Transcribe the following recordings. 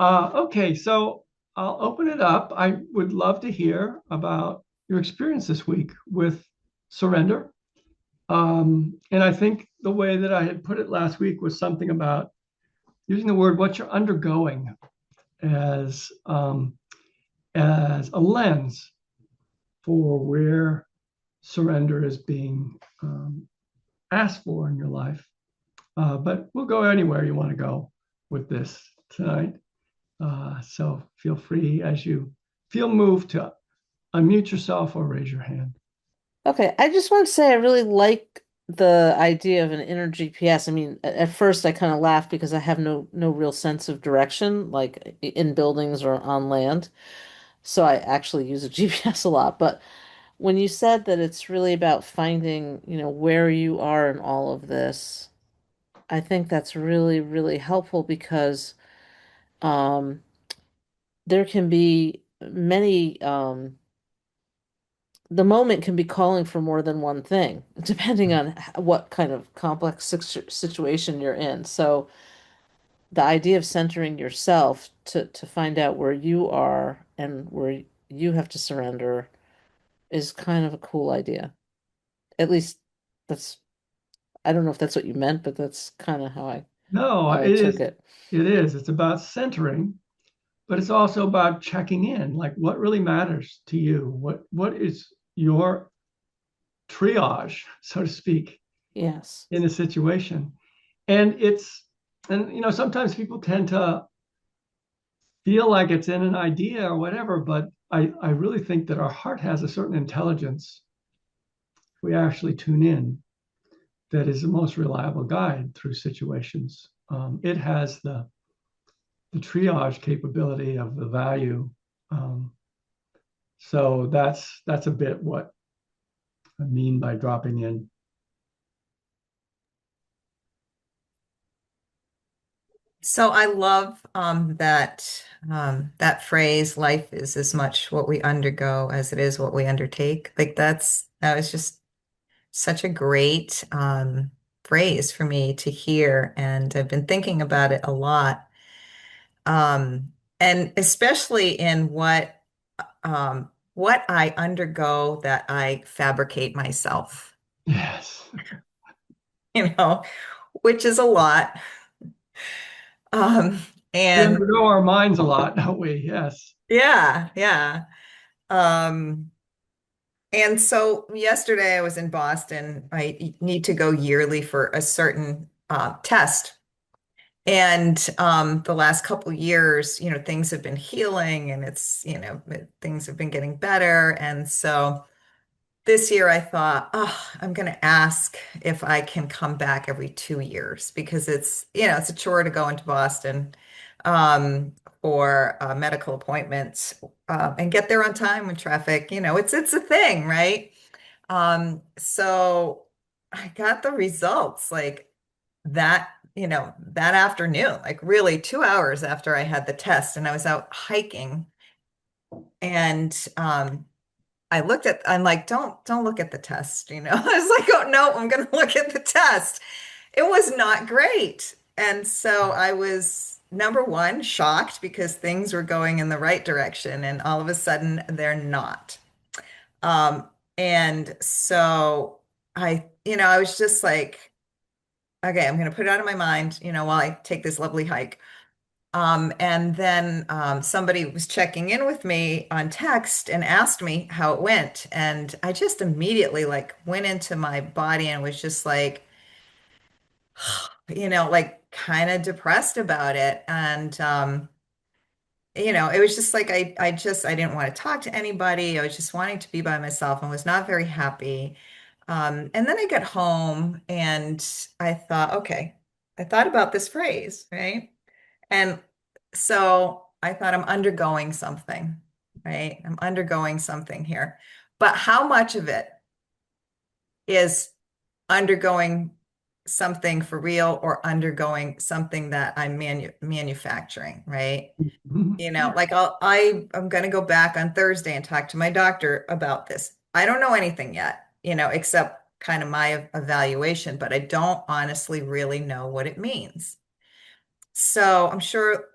Okay, so I'll open it up. I would love to hear about your experience this week with surrender. And I think the way that I had put it last week was something about using the word what you're undergoing as as a lens for where surrender is being asked for in your life. But we'll go anywhere you want to go with this tonight. So feel free as you feel moved to unmute yourself or raise your hand. Okay, I just want to say I really like the idea of an inner GPS. I mean, at first I kind of laughed because I have no real sense of direction, like in buildings or on land. So I actually use a GPS a lot. But when you said that it's really about finding, where you are in all of this, I think that's really, really helpful because um, there can be many the moment can be calling for more than one thing, depending on what kind of complex situation you're in. So the idea of centering yourself to find out where you are and where you have to surrender is kind of a cool idea. At least that's, I don't know if that's what you meant, but that's kind of No, how I it took is. it. It is. It's about centering, but it's also about checking in. Like, what really matters to you? What is your triage, so to speak, Yes. in a situation? And sometimes people tend to feel like it's in an idea or whatever, but I really think that our heart has a certain intelligence if we actually tune in that is the most reliable guide through situations. It has the triage capability of the value. Um, so that's a bit what I mean by dropping in. So I love that phrase, life is as much what we undergo as it is what we undertake. Like that was just such a great phrase for me to hear, and I've been thinking about it a lot. And especially in what I undergo that I fabricate myself, Yes. you know, which is a lot. Um, We and undergo our minds a lot, don't we? Yes. yeah, yeah. Um, And so yesterday I was in Boston. I need to go yearly for a certain test. And the last couple years, things have been healing and things have been getting better. And so this year I thought, oh, I'm going to ask if I can come back every 2 years because it's a chore to go into Boston um, for medical appointments and get there on time when traffic, it's a thing, right? So I got the results like that afternoon, like really 2 hours after I had the test, and I was out hiking and I'm like, don't look at the test, I was like, oh no, I'm gonna look at the test. It was not great. And so I was number one, shocked because things were going in the right direction, and all of a sudden they're not. Um, and so I was just like, okay, I'm going to put it out of my mind, while I take this lovely hike. And then somebody was checking in with me on text and asked me how it went. And I just immediately like went into my body and was just like, like kind of depressed about it. And it was just like I didn't want to talk to anybody. I was just wanting to be by myself and was not very happy. And then I got home and I thought, okay, I thought about this phrase, right? And so I thought I'm undergoing something, right? I'm undergoing something here. But how much of it is undergoing something for real or undergoing something that I'm manufacturing, right? Yeah. Like I'm going to go back on Thursday and talk to my doctor about this. I don't know anything yet, except kind of my evaluation, but I don't honestly really know what it means. So I'm sure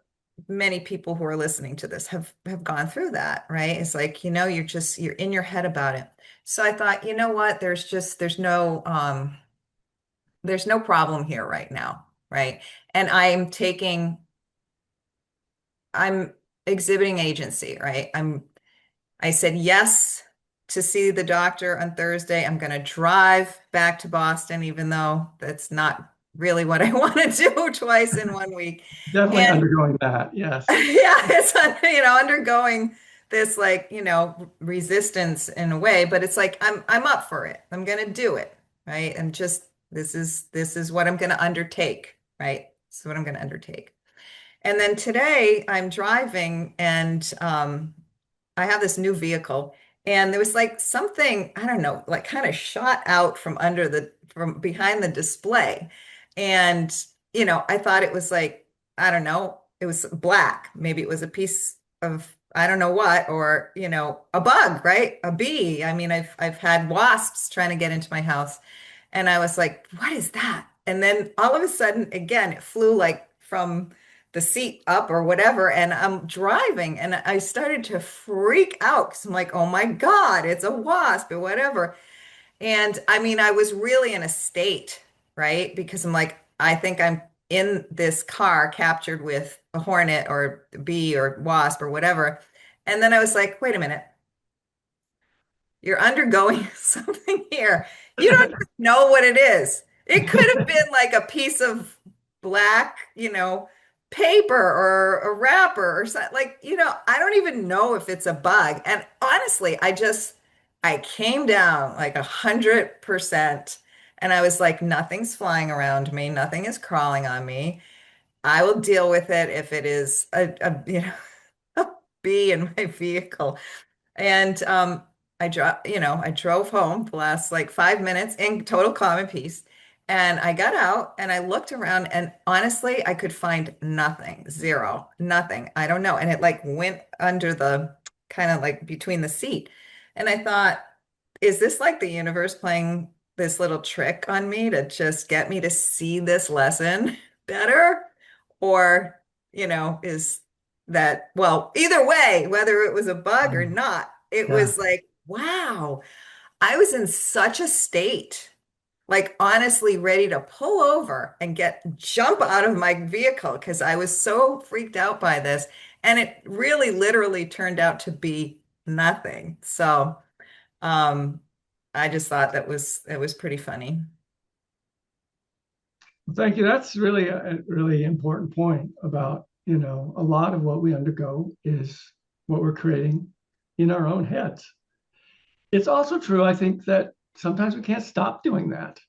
many people who are listening to this have gone through that, right? It's like, you're in your head about it. So I thought, you know what? There's no problem here right now, right? And I'm exhibiting agency, right? I said yes to see the doctor on Thursday. I'm going to drive back to Boston, even though that's not really what I want to do twice in 1 week. Definitely And undergoing that. Yes. yeah, it's undergoing this like, resistance in a way, but it's like I'm up for it. I'm going to do it, right? And just this is what I'm going to undertake, right? This is what I'm going to undertake. And then today I'm driving and I have this new vehicle and there was like something, I don't know, like kind of shot out from behind the display. And, I thought it was like, I don't know, it was black. Maybe it was a piece of, I don't know what, or, a bug, right? A bee. I mean, I've had wasps trying to get into my house. And I was like, what is that? And then all of a sudden, again, it flew like from the seat up or whatever. And I'm driving and I started to freak out because I'm like, oh my God, it's a wasp or whatever. And I mean, I was really in a state, right? Because I'm like, I think I'm in this car captured with a hornet or a bee or wasp or whatever. And then I was like, wait a minute, you're undergoing something here. You don't even know what it is. It could have been like a piece of black, paper or a wrapper or something. Like, I don't even know if it's a bug. And honestly, I came down like 100%. And I was like, nothing's flying around me. Nothing is crawling on me. I will deal with it if it is a bee in my vehicle. And I drove home the last like 5 minutes in total calm and peace. And I got out and I looked around and honestly, I could find nothing, zero, nothing. I don't know. And it like went under the kind of like between the seat. And I thought, is this like the universe playing this little trick on me to just get me to see this lesson better? Or, is that, well, either way, whether it was a bug or not, it Yeah. was like, wow, I was in such a state, like honestly ready to pull over and jump out of my vehicle because I was so freaked out by this. And it really literally turned out to be nothing. So, um, I just thought it was pretty funny. Well, thank you. That's really a really important point about, a lot of what we undergo is what we're creating in our own heads. It's also true, I think, that sometimes we can't stop doing that.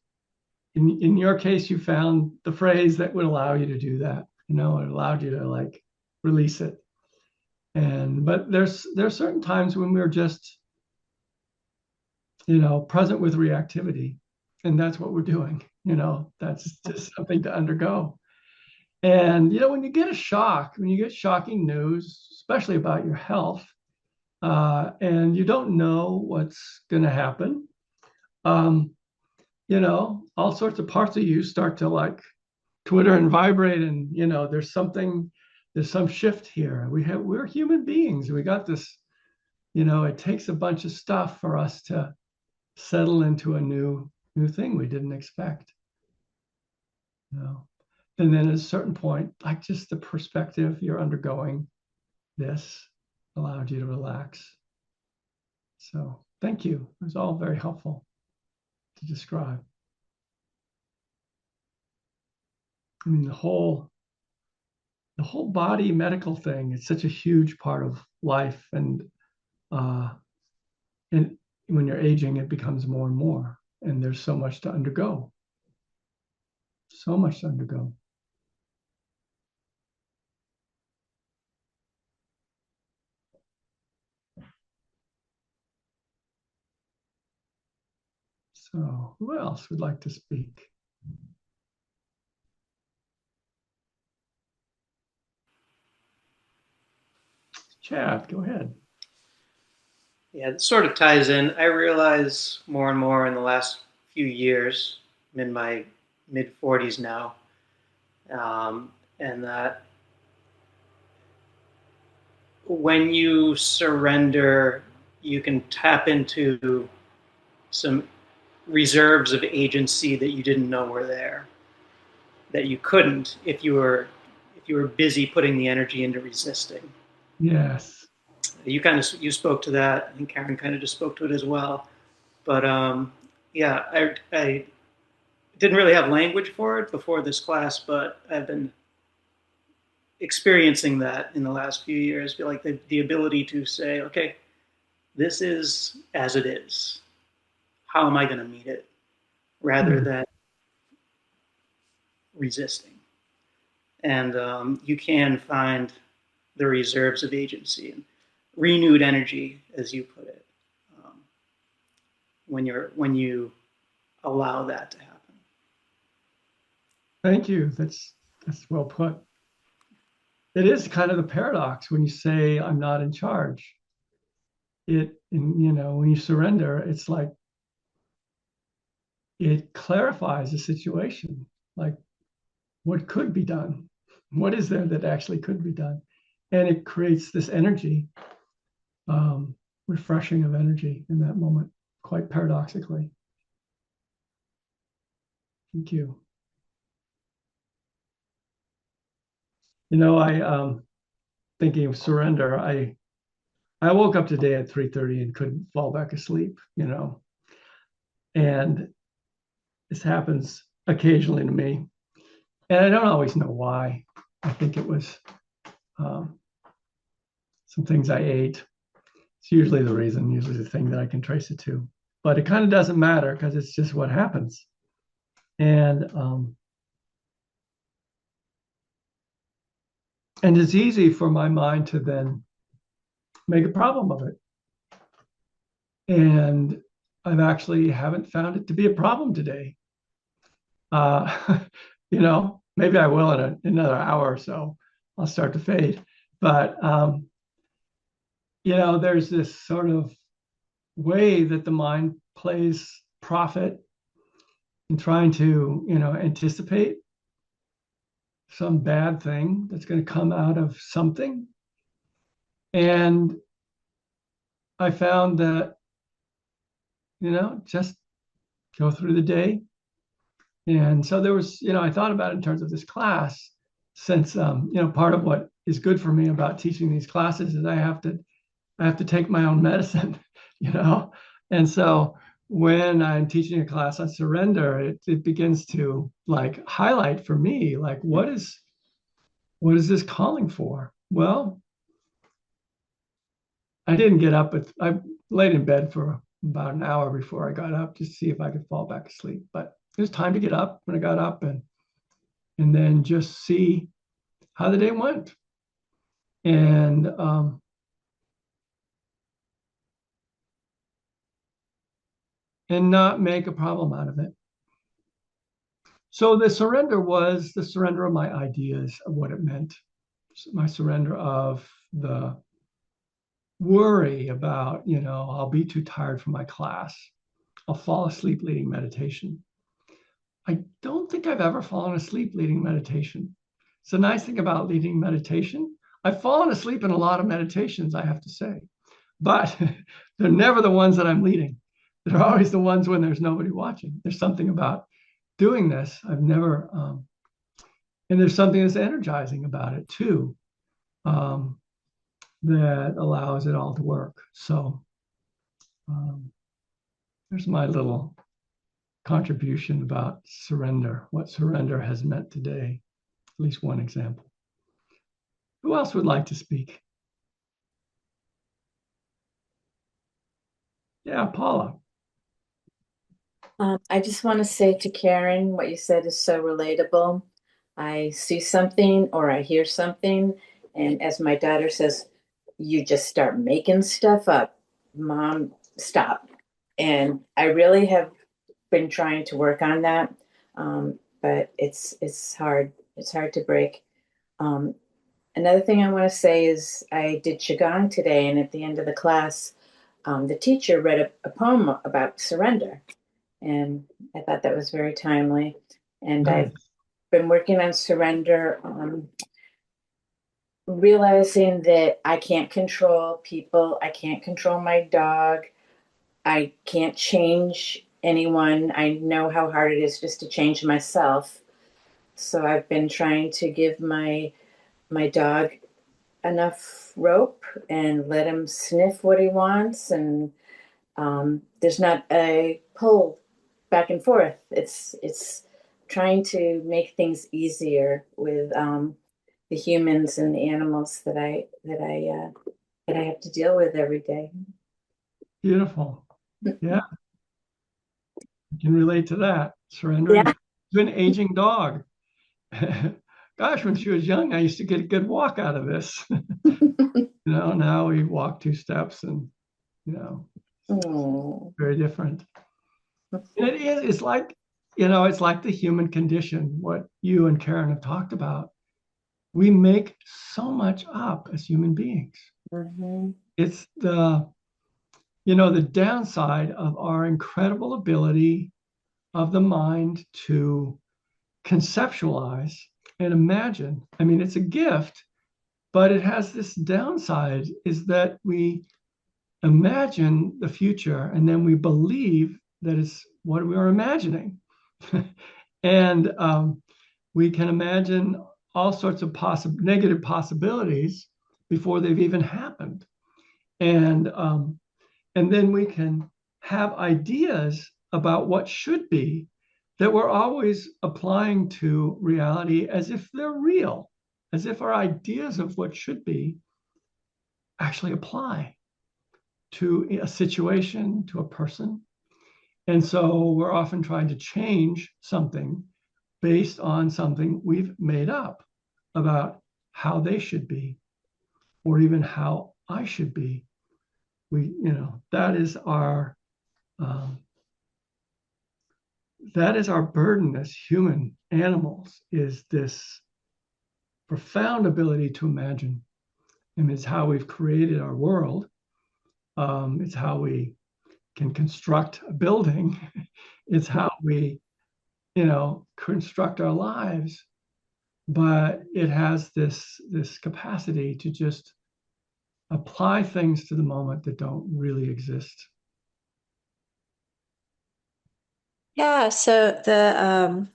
In your case, you found the phrase that would allow you to do that. It allowed you to like release it. But there's certain times when we're just, present with reactivity, and that's what we're doing. That's just something to undergo. And when you get a shock, when you get shocking news, especially about your health, and you don't know what's going to happen, um, all sorts of parts of you start to like Twitter and vibrate, and there's some shift here. We're human beings. We got this. It takes a bunch of stuff for us to settle into a new thing we didn't expect. You know, and then at a certain point, like just the perspective you're undergoing this allowed you to relax. So thank you. It was all very helpful to describe. I mean, the whole body medical thing is such a huge part of life, uh, and when you're aging, it becomes more and more. And there's so much to undergo. So much to undergo. So who else would like to speak? Chad, go ahead. Yeah, this sort of ties in. I realize more and more in the last few years, I'm in my mid 40s now, and that when you surrender, you can tap into some reserves of agency that you didn't know were there, that you couldn't if you were busy putting the energy into resisting. Yes. You spoke to that, and Karen kind of just spoke to it as well. But yeah, I didn't really have language for it before this class, but I've been experiencing that in the last few years. Feel like the ability to say, okay, this is as it is. How am I going to meet it? Rather Mm. than resisting. And you can find the reserves of agency and renewed energy, as you put it, um, when you allow that to happen. Thank you. That's well put. It is kind of the paradox when you say I'm not in charge. When you surrender, it's like it clarifies the situation. Like what could be done? What is there that actually could be done? And it creates this energy, um, refreshing of energy in that moment, quite paradoxically. Thank you. I thinking of surrender. I woke up today at 3:30 and couldn't fall back asleep. And this happens occasionally to me, and I don't always know why. I think it was um, some things I ate. It's usually the reason, usually the thing that I can trace it to. But it kind of doesn't matter because it's just what happens. And it's easy for my mind to then make a problem of it. And I've actually haven't found it to be a problem today. Uh, maybe I will in another hour or so. I'll start to fade. But there's this sort of way that the mind plays prophet in trying to, anticipate some bad thing that's going to come out of something. And I found that, just go through the day. And so there was, I thought about it in terms of this class, since, part of what is good for me about teaching these classes is I have to take my own medicine, you know? And so when I'm teaching a class on surrender, it begins to like highlight for me, like, what is this calling for? Well, I didn't get up, but I laid in bed for about an hour before I got up just to see if I could fall back asleep. But it was time to get up when I got up and then just see how the day went. And not make a problem out of it. So the surrender was the surrender of my ideas of what it meant, my surrender of the worry about, I'll be too tired for my class. I'll fall asleep leading meditation. I don't think I've ever fallen asleep leading meditation. It's the nice thing about leading meditation. I've fallen asleep in a lot of meditations, I have to say, but they're never the ones that I'm leading. They're always the ones when there's nobody watching. There's something about doing this. And there's something that's energizing about it too, um, that allows it all to work. So um, there's my little contribution about surrender, what surrender has meant today, at least one example. Who else would like to speak? Yeah, Paula. I just want to say to Karen, what you said is so relatable. I see something or I hear something, and as my daughter says, you just start making stuff up. Mom, stop. And I really have been trying to work on that, but it's hard. It's hard to break. Um, Another thing I want to say is I did Qigong today, and at the end of the class, the teacher read a poem about surrender. And I thought that was very timely. And I've Nice. been working on surrender realizing that I can't control people, I can't control my dog, I can't change anyone. I know how hard it is just to change myself. So I've been trying to give my dog enough rope and let him sniff what he wants, and there's not a pull back and forth. It's trying to make things easier with the humans and the animals that I have to deal with every day. Beautiful. Yeah, I can relate to that. Surrendering Yeah. to an aging dog. Gosh, when she was young, I used to get a good walk out of this. Now we walk 2 steps and, you know, Oh. very different. And it's like, it's like the human condition, what you and Karen have talked about. We make so much up as human beings. Mhm. It's the downside of our incredible ability of the mind to conceptualize and imagine. I mean, it's a gift, but it has this downside is that we imagine the future and then we believe that it's what we are imagining. And we can imagine all sorts of negative possibilities before they've even happened. And then we can have ideas about what should be that we're always applying to reality as if they're real, as if our ideas of what should be actually apply to a situation, to a person. And so we're often trying to change something based on something we've made up about how they should be, or even how I should be. That is um, our burden as human animals, is this profound ability to imagine. And it's how we've created our world. It's how we can construct a building. It's how we, construct our lives. But it has this capacity to just apply things to the moment that don't really exist. Yeah, so the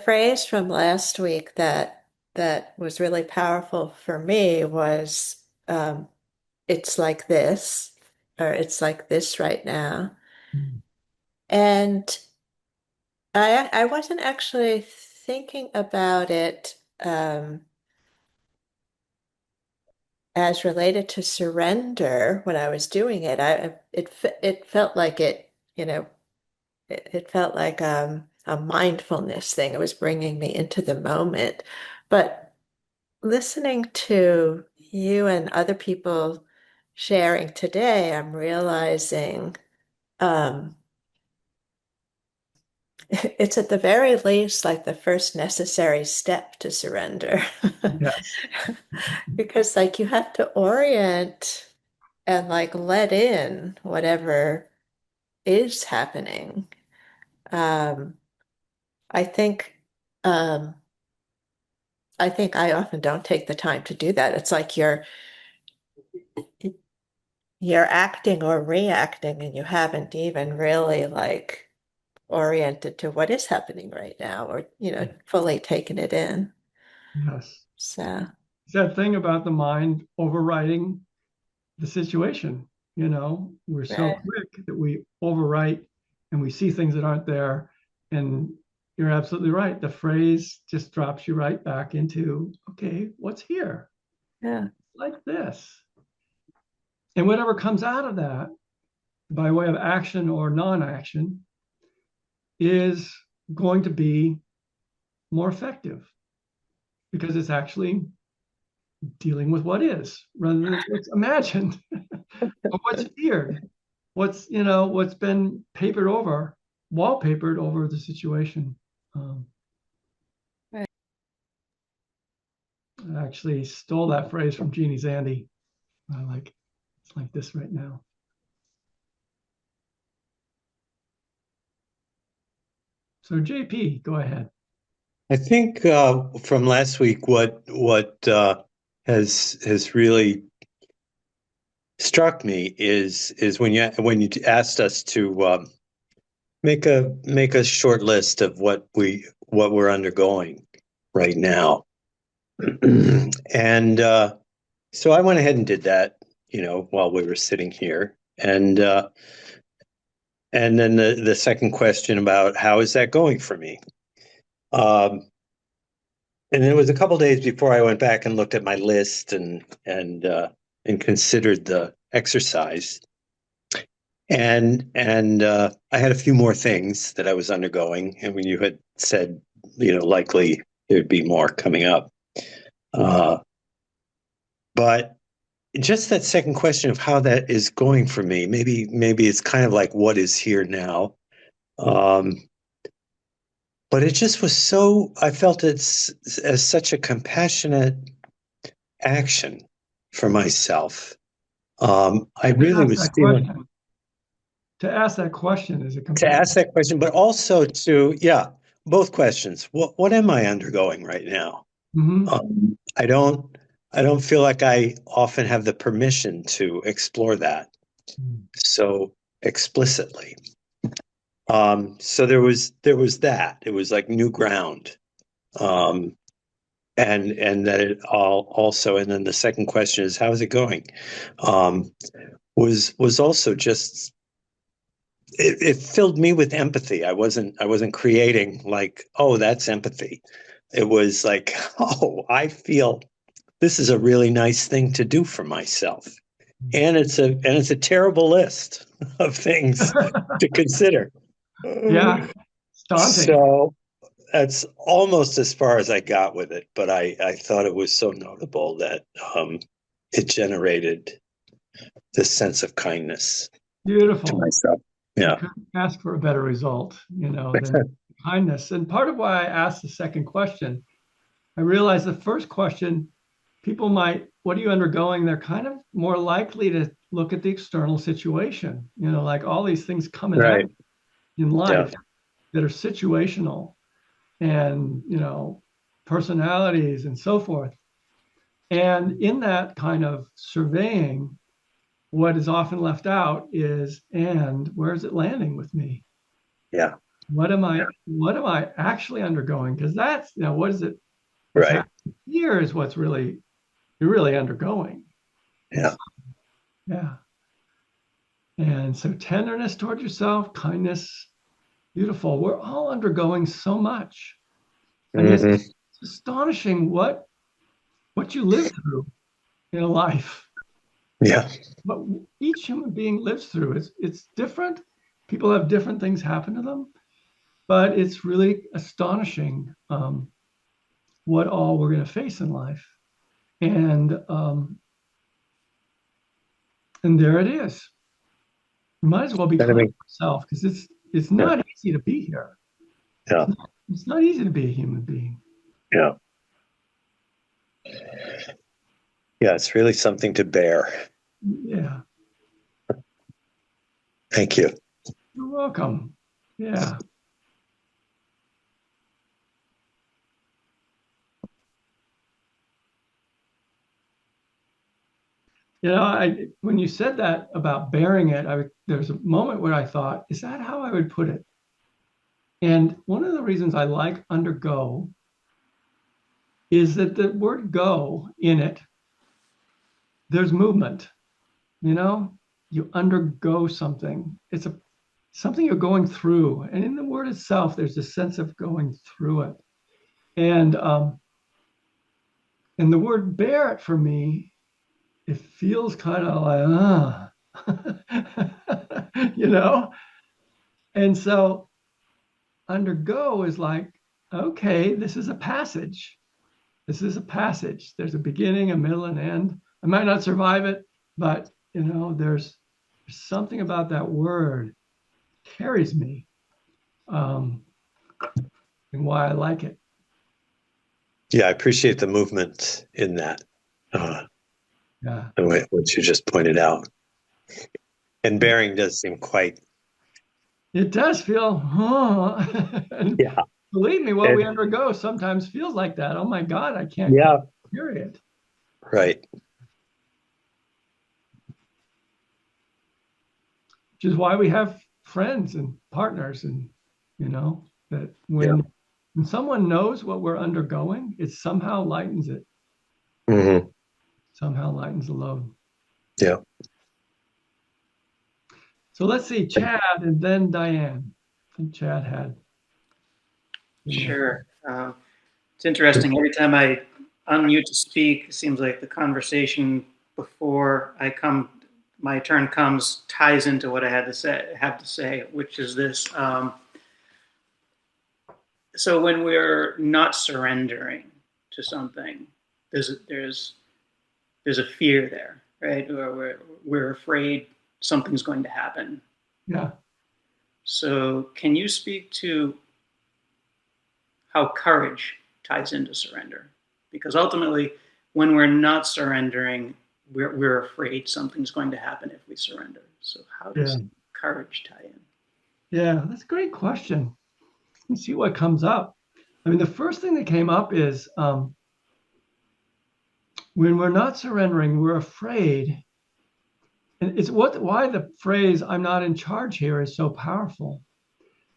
phrase from last week that was really powerful for me was it's like this, or it's like this right now. Mm. And I wasn't actually thinking about it as related to surrender when I was doing it. It felt like it felt like a mindfulness thing. It was bringing me into the moment. But listening to you and other people sharing today, I'm realizing um, it's at the very least like the first necessary step to surrender. Yes. Because like you have to orient and like let in whatever is happening. Um, I think um, I think I often don't take the time to do that. It's like you're acting or reacting and you haven't even really like oriented to what is happening right now or fully taken it in. Yes. So It's that thing about the mind overriding the situation. We're so right. quick that we overwrite and we see things that aren't there. And you're absolutely right. The phrase just drops you right back into, okay, what's here? Yeah. Like this. And whatever comes out of that by way of action or non-action is going to be more effective because it's actually dealing with what is rather than what's imagined or what's feared, what's been wallpapered over the situation. Um, Right. I actually stole that phrase from Jeannie Zandy. It's like this right now. So JP, go ahead. I think from last week, what has really struck me is when you asked us to make a short list of what we're undergoing right now. And so I went ahead and did that, while we were sitting here. And then the second question about how is that going for me? And it was a couple days before I went back and looked at my list and considered the exercise. And I had a few more things that I was undergoing. And when you had said, likely there'd be more coming up. But just that second question of how that is going for me, maybe it's kind of like what is here now. But it just was I felt it's as such a compassionate action for myself. I really was feeling to ask that question is a to ask that question, but also both questions. What am I undergoing right now? Mm-hmm. I don't feel like I often have the permission to explore that so explicitly. So there was that. It was like new ground. And that it all also, and then the second question is, how is it going? Was also just it filled me with empathy. I wasn't creating like, oh, that's empathy. It was like, oh, I feel this is a really nice thing to do for myself. And it's a terrible list of things to consider. Yeah. It's daunting. So that's almost as far as I got with it, but I thought it was so notable that it generated this sense of kindness Beautiful to myself. Yeah. Couldn't ask for a better result, than kindness. And part of why I asked the second question, I realized the first question, people might, what are you undergoing? They're kind of more likely to look at the external situation, like all these things coming Right. up in life that are situational and, personalities and so forth. And in that kind of surveying, what is often left out is, and where is it landing with me? Yeah. What am I actually undergoing? Because that's, what is it? What's Right. happening here is you're really undergoing. Yeah. Yeah. And so tenderness toward yourself, kindness, beautiful. We're all undergoing so much. I mean, Mm-hmm. it's astonishing what you live through in life. Yeah. But each human being lives through. It's different. People have different things happen to them, but it's really astonishing what all we're going to face in life. And there it is. You might as well be kind to yourself because it's not easy to be here. Yeah. It's not easy to be a human being. Yeah. Yeah, it's really something to bear. Yeah. Thank you. You're welcome. Yeah. When you said that about bearing it, there's a moment where I thought, is that how I would put it? And one of the reasons I like undergo is that the word go in it, there's movement, you undergo something. It's something you're going through. And in the word itself, there's a sense of going through it. And the word bear it for me, it feels kind of like, And so undergo is like, okay, this is a passage. This is a passage. There's a beginning, a middle, and end. I might not survive it, but there's something about that word carries me, and why I like it. Yeah, I appreciate the movement in that. Yeah. What you just pointed out. And bearing does seem quite. It does feel, Yeah. Believe me, what we undergo sometimes feels like that. Oh my God, I can't hear it. Right. Which is why we have friends and partners, and that Yeah. when someone knows what we're undergoing, it somehow lightens it, Hmm. somehow lightens the load. Yeah. So let's see, Chad and then Diane. I think Chad had. Sure. It's interesting. Every time I unmute to speak, it seems like the conversation before my turn comes, ties into what I have to say, which is this. So when we're not surrendering to something, there's a fear there, right? Or we're afraid something's going to happen. Yeah. So can you speak to how courage ties into surrender? Because ultimately, when we're not surrendering, we're afraid something's going to happen if we surrender. So how does Yeah. courage tie in? Yeah, that's a great question. Let's see what comes up. I mean, the first thing that came up is when we're not surrendering, we're afraid. And it's why the phrase "I'm not in charge" here is so powerful,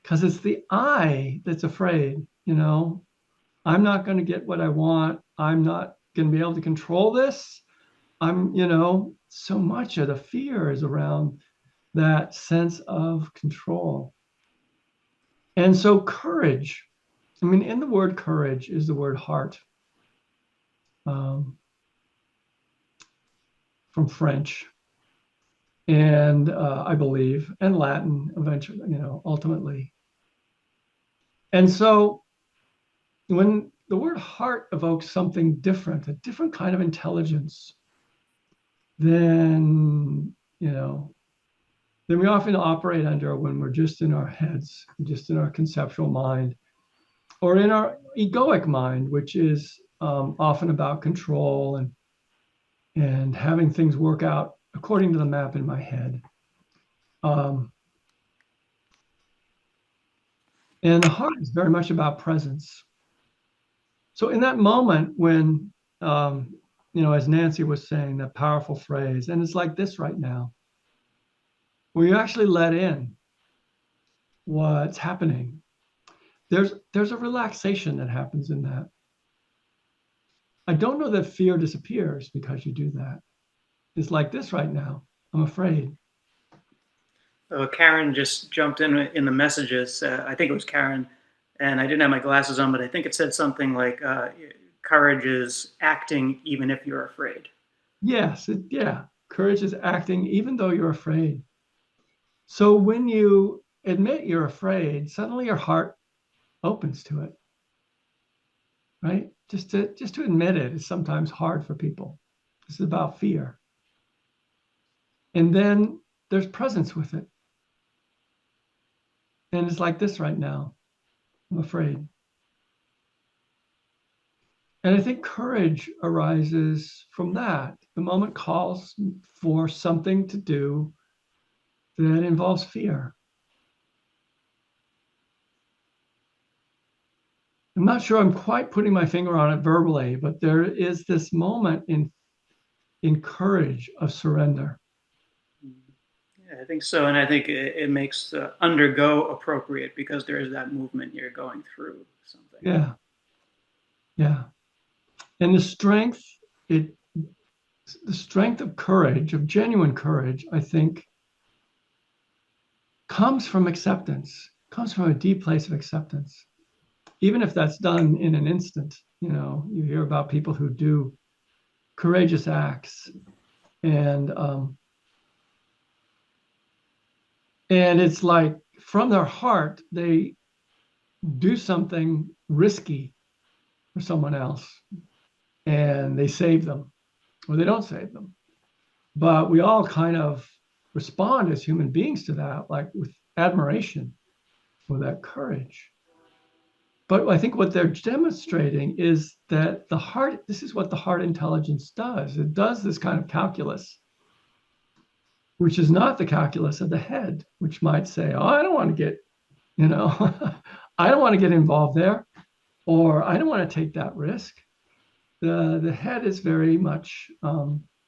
because it's the I that's afraid. I'm not going to get what I want. I'm not going to be able to control this. So much of the fear is around that sense of control. And so courage, I mean, in the word courage is the word heart, um, from French, and I believe, and Latin eventually, ultimately. And so when the word heart evokes something different, a different kind of intelligence, then, then we often operate under when we're just in our heads, just in our conceptual mind, or in our egoic mind, which is often about control and having things work out according to the map in my head. Um, and the heart is very much about presence. So in that moment when, as Nancy was saying, that powerful phrase, and it's like this right now, where you actually let in what's happening, there's a relaxation that happens in that. I don't know that fear disappears because you do that. It's like this right now. I'm afraid. Karen just jumped in the messages. I think it was Karen, and I didn't have my glasses on, but I think it said something like, "Courage is acting even if you're afraid." Yes, yeah. Courage is acting even though you're afraid. So when you admit you're afraid, suddenly your heart opens to it, right? Just to admit it is sometimes hard for people. This is about fear. And then there's presence with it. And it's like this right now. I'm afraid. And I think courage arises from that. The moment calls for something to do that involves fear. I'm not sure I'm quite putting my finger on it verbally, but there is this moment in courage of surrender. Yeah, I think so, and I think it makes undergo appropriate because there is that movement you're going through something. Yeah, yeah. And it the strength of courage, of genuine courage, I think, comes from acceptance, comes from a deep place of acceptance. Even if that's done in an instant, you hear about people who do courageous acts, and it's like from their heart they do something risky for someone else, and they save them, or they don't save them. But we all kind of respond as human beings to that, like with admiration for that courage. But I think what they're demonstrating is that this is what the heart intelligence does. It does this kind of calculus, which is not the calculus of the head, which might say, oh, I don't want to get, I don't want to get involved there, or I don't want to take that risk. the head is very much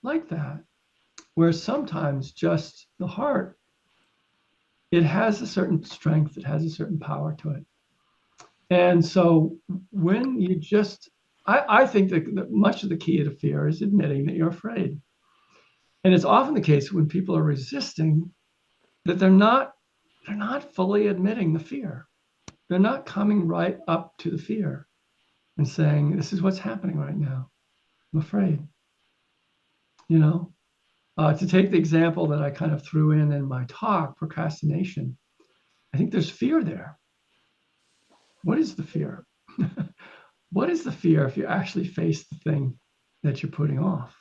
like that, where sometimes just the heart, it has a certain strength, it has a certain power to it. And so when you just, I think that much of the key to fear is admitting that you're afraid. And it's often the case when people are resisting that they're not fully admitting the fear. They're not coming right up to the fear and saying, this is what's happening right now. I'm afraid, you know. To take the example that I kind of threw in my talk, procrastination, I think there's fear there. What is the fear? What is the fear if you actually face the thing that you're putting off?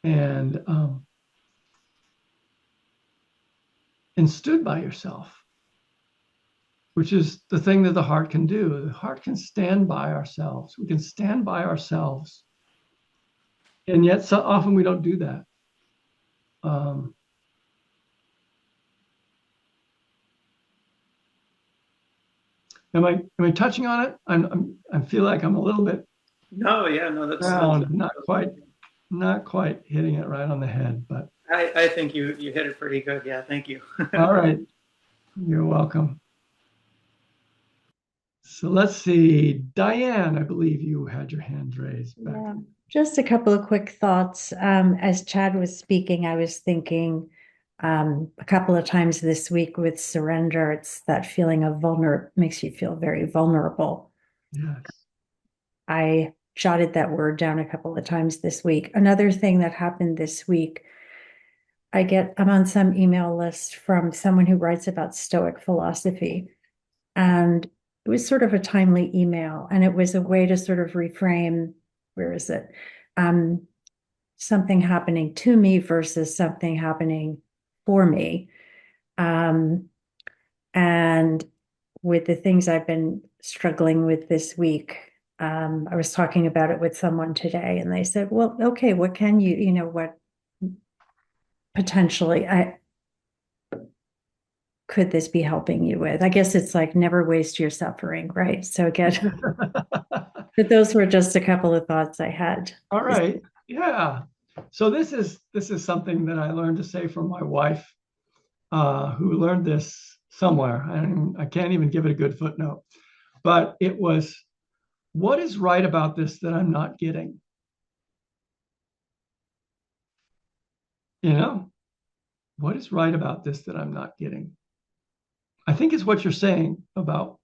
And stood by yourself, which is the thing that the heart can do. The heart can stand by ourselves. We can stand by ourselves. And yet, so often we don't do that. Um, am I touching on it? I feel like I'm a little bit No, yeah, no, that's down, not quite hitting it right on the head, but I think you hit it pretty good. Yeah, thank you. all right. You're welcome. So let's see. Diane, I believe you had your hand raised back. Yeah, just a couple of quick thoughts. As Chad was speaking, I was thinking a couple of times this week with surrender, it's that feeling of makes you feel very vulnerable. Yes. I jotted that word down a couple of times this week. Another thing that happened this week, I'm on some email list from someone who writes about Stoic philosophy. And it was sort of a timely email, and it was a way to sort of reframe, where is it? Something happening to me versus something happening for me. And with the things I've been struggling with this week, I was talking about it with someone today, and they said, well, okay, what can what potentially could this be helping you with? I guess it's like never waste your suffering, right? So again, but those were just a couple of thoughts I had. All right. Yeah. So this is something that I learned to say from my wife, who learned this somewhere. I can't even give it a good footnote, but it was, what is right about this that I'm not getting? You know, what is right about this that I'm not getting? I think it's what you're saying about,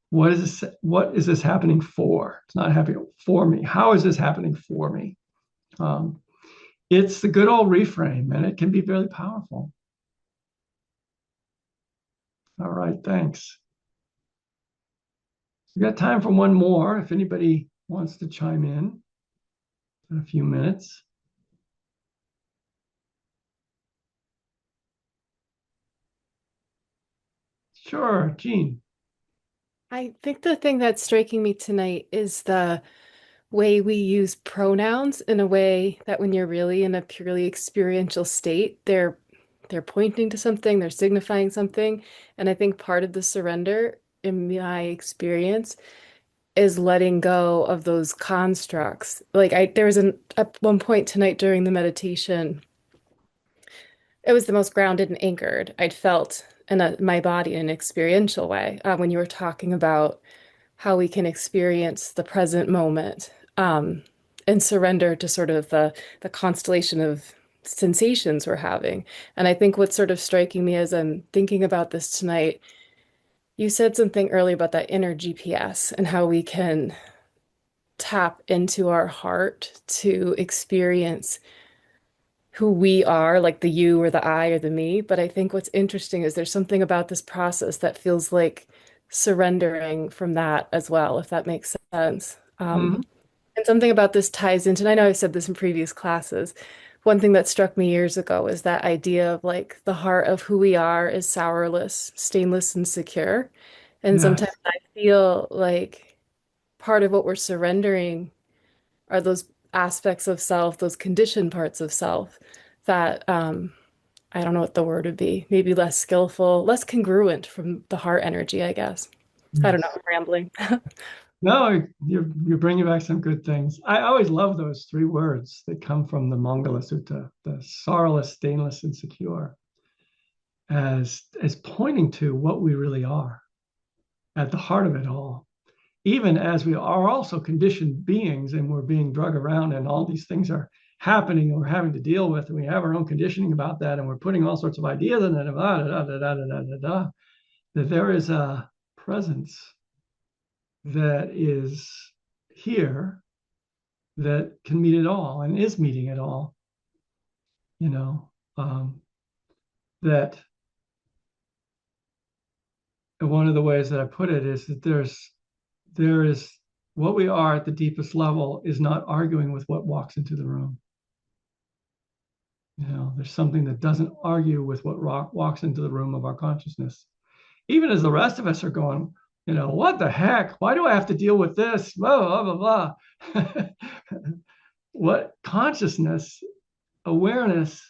what is this happening for? It's not happening for me. How is this happening for me? Um, it's the good old reframe, and it can be very powerful. All right, thanks. We got time for one more. If anybody wants to chime in a few minutes. Sure, Jean. I think the thing that's striking me tonight is the way we use pronouns in a way that when you're really in a purely experiential state, they're pointing to something, they're signifying something. And I think part of the surrender in my experience is letting go of those constructs. Like there was at one point tonight during the meditation, it was the most grounded and anchored I'd felt in my body in an experiential way. When you were talking about how we can experience the present moment, and surrender to sort of the constellation of sensations we're having. And I think what's sort of striking me as I'm thinking about this tonight, you said something earlier about that inner GPS and how we can tap into our heart to experience who we are, like the you or the I or the me. But I think what's interesting is there's something about this process that feels like surrendering from that as well, if that makes sense. Mhm. And something about this ties into, and I know I've said this in previous classes. One thing that struck me years ago is that idea of like the heart of who we are is sourless, stainless, and secure. And sometimes Yes. I feel like part of what we're surrendering are those aspects of self, those conditioned parts of self that I don't know what the word would be, maybe less skillful, less congruent from the heart energy, I guess. I don't know, Yes. I'm rambling. No, you're bringing back some good things. I always love those three words that come from the Mangala Sutta, the sorrowless, stainless, and secure, as pointing to what we really are at the heart of it all. Even as we are also conditioned beings and we're being drug around and all these things are happening and we're having to deal with, and we have our own conditioning about that, and we're putting all sorts of ideas in it, that there is a presence that is here that can meet it all and is meeting it all, you know, that one of the ways that I put it is that there is what we are at the deepest level is not arguing with what walks into the room. You know, there's something that doesn't argue with what walks into the room of our consciousness. Even as the rest of us are going, you know, what the heck? Why do I have to deal with this? Blah, blah, blah, blah. What consciousness, awareness,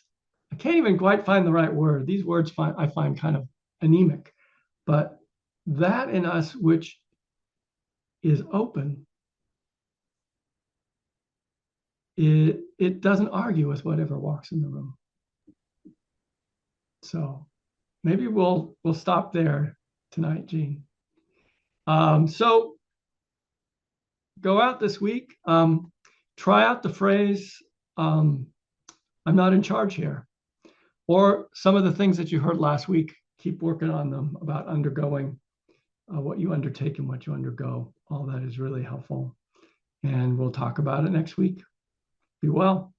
I can't even quite find the right word. These words I find kind of anemic, but that in us which is open, it doesn't argue with whatever walks in the room. So maybe we'll stop there tonight, Gene. So go out this week, try out the phrase, I'm not in charge here. Or some of the things that you heard last week, keep working on them about undergoing what you undertake and what you undergo. All that is really helpful. And we'll talk about it next week. Be well.